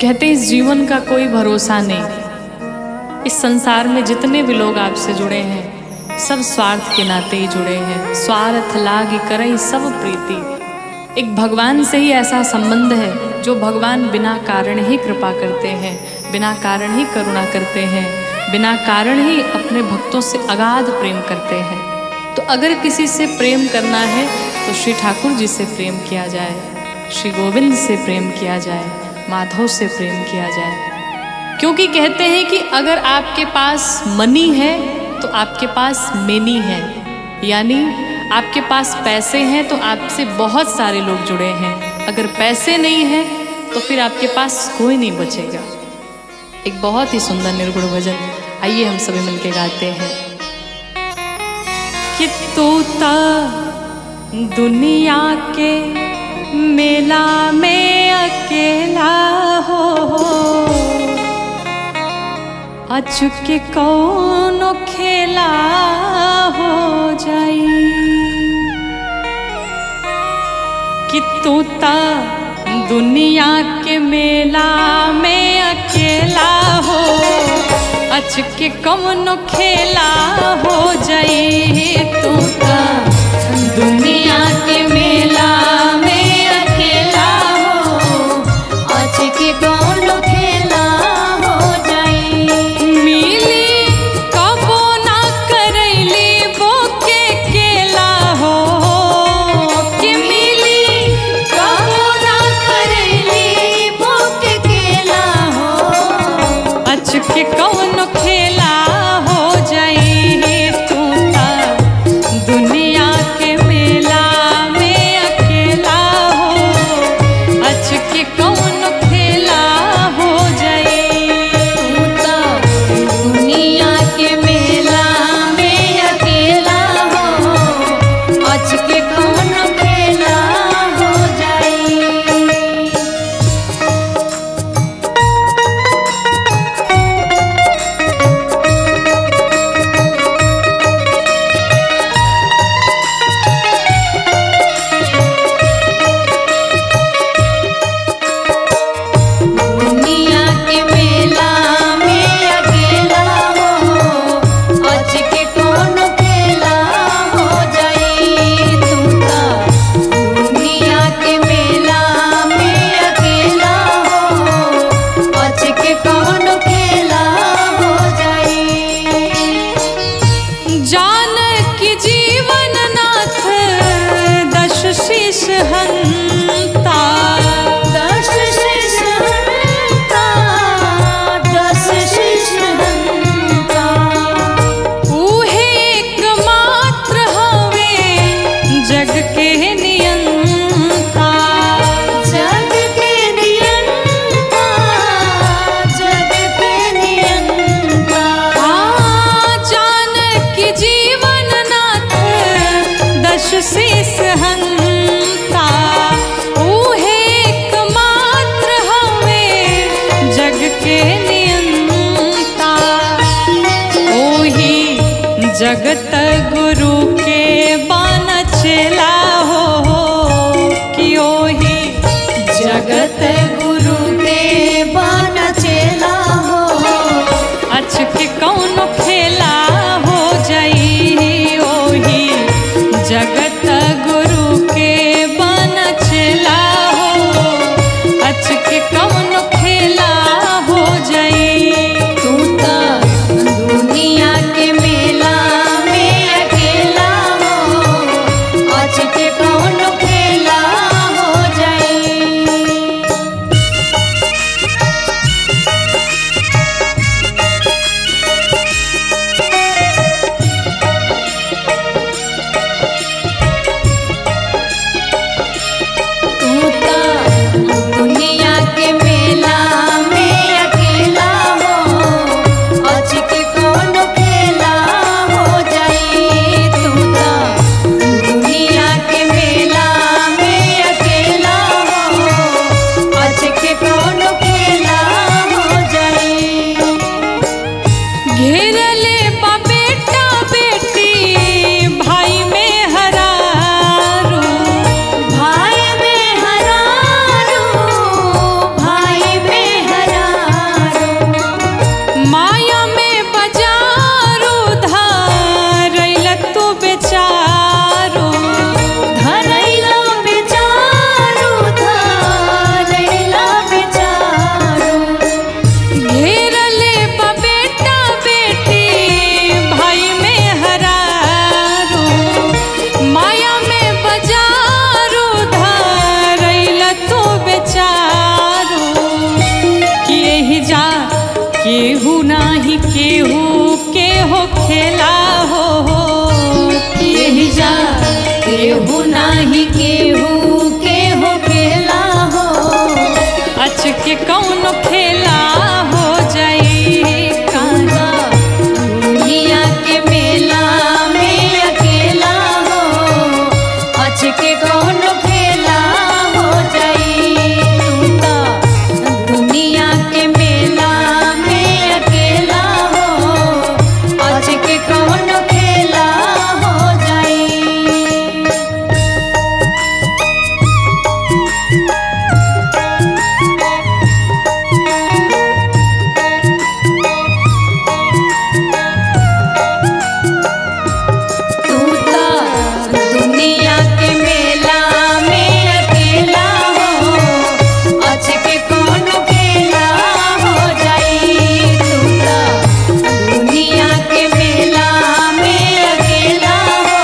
कहते इस जीवन का कोई भरोसा नहीं। इस संसार में जितने भी लोग आपसे जुड़े हैं सब स्वार्थ के नाते ही जुड़े हैं। स्वार्थ लाग करई सब प्रीति। एक भगवान से ही ऐसा संबंध है जो भगवान बिना कारण ही कृपा करते हैं, बिना कारण ही करुणा करते हैं, बिना कारण ही अपने भक्तों से अगाध प्रेम करते हैं। तो अगर किसी से प्रेम करना है तो श्री ठाकुर जी से प्रेम किया जाए, श्री गोविंद से प्रेम किया जाए, माधव से प्रेम किया जाए। क्योंकि कहते हैं कि अगर आपके पास मनी है तो आपके पास मेनी है, यानी आपके पास पैसे हैं तो आपसे बहुत सारे लोग जुड़े हैं। अगर पैसे नहीं हैं तो फिर आपके पास कोई नहीं बचेगा। एक बहुत ही सुंदर निर्गुण भजन, आइए हम सभी मिलके गाते हैं। कि तू ता दुनिया के मेला में अकेला हो, अचुके कौनो खेला हो जाई। कि तू ता दुनिया के मेला में अकेला हो, अचके कौनो खेला हो जाई। तू ता दुनिया के मेला में अकेला हो, अचके कौनो खेला हो जाई। मिली कबो ना करैली बोके केला हो, कि मिली कबो ना करैली बोके केला हो, अचके कौनो खेला हो जाई। तू ता दुनिया के मेला में अकेला हो, अचके कौनो खेला हो जाई। तू ता दुनिया के मेला में अकेला हो, अचके कौनो खेला हो जाई। दुनिया के मेला में अकेला हो, अचके कौनो खेला हो जाई। तू ता दुनिया के मेला में अकेला हो, अचके कौनो खेला हो जाई। जान की जीवन नाथ दश शीश हंता, दश शीश हंता, दश शीश हंता। ऊहे एकमात्र हवे जग के नियंता, जग के नियंता, जग के नियंता। जान की जीवन नाथ दश शीश हंता, ऊहे एकमात्र हवे जग के नियंता। ओही जगत गुरु के बान चेला हो, कि ओही जगत गुरु के बान चेला हो, अचके कौनो खेला हो जाई। ओही जगत गुरु के बान चेला हो, अचके कौनो खेला हो जाई। तू ता दुनिया के मेला में नाही केहू के हो खेला हो, अच के कौन खेला हो जाई काना। दुनिया के मेला में अकेला हो, अच के कौन खेला हो जाई। तू तो दुनिया के मेला में अकेला हो, अच के कौन खेला हो जाई। तू तो दुनिया के मेला में अकेला हो, अच के कौन खेला हो जाई। तू तो दुनिया के मेला में अकेला हो,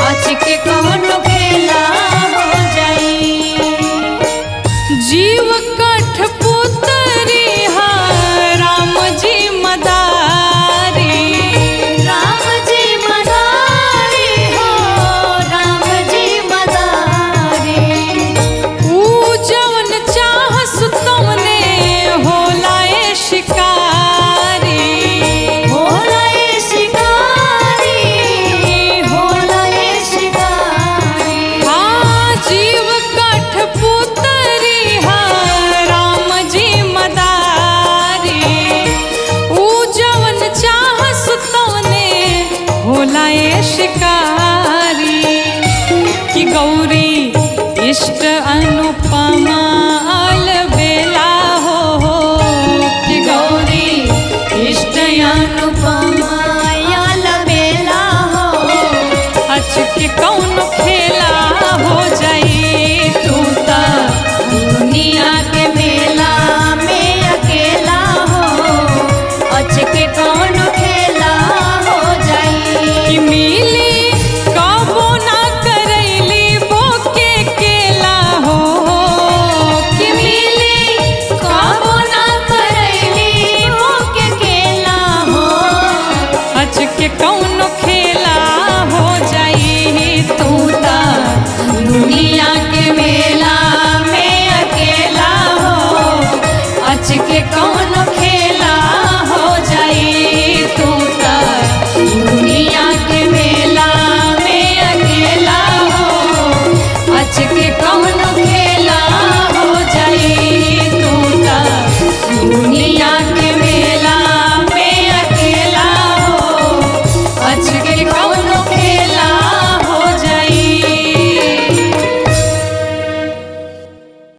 अच के कौन खेला हो जाई। जीव कठपुतरी हा राम जी मदारी। राम जी मदारी हो, राम जी मदारी। ऊ जवन चाहस तवने होला ए शिकारी। होला ये शिकारी, होला ये शिकारी। हाँ जीव कठपुतरी हा राम जी मदारी। ऊ जवन चाहस तवने होला ए शिकारी। कि गौरी इष्ट अनुपम